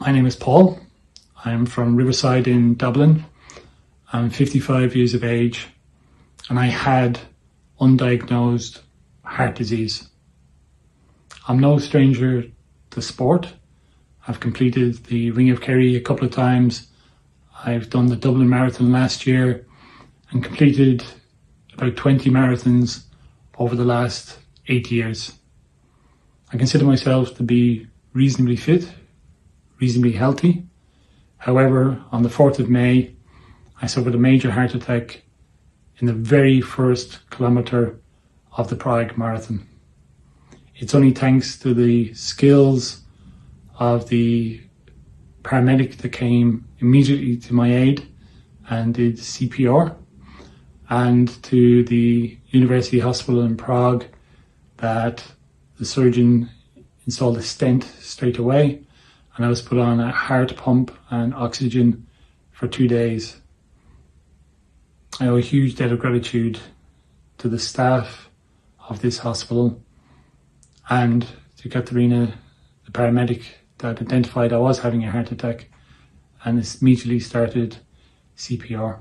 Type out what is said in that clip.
My name is Paul. I'm from Riverside in Dublin. I'm 55 years of age and I had undiagnosed heart disease. I'm no stranger to sport. I've completed the Ring of Kerry a couple of times. I've done the Dubliner Marathon last year and completed about 20 marathons over the last 8 years. I consider myself to be reasonably fit, reasonably healthy. However, on the 4th of May, I suffered a major heart attack in the very first kilometre of the Prague Marathon. It's only thanks to the skills of the paramedic that came immediately to my aid and did CPR, and to the University Hospital in Prague that the surgeon installed a stent straight away, and I was put on a heart pump and oxygen for 2 days. I owe a huge debt of gratitude to the staff of this hospital and to Katerina, the paramedic that identified I was having a heart attack and immediately started CPR.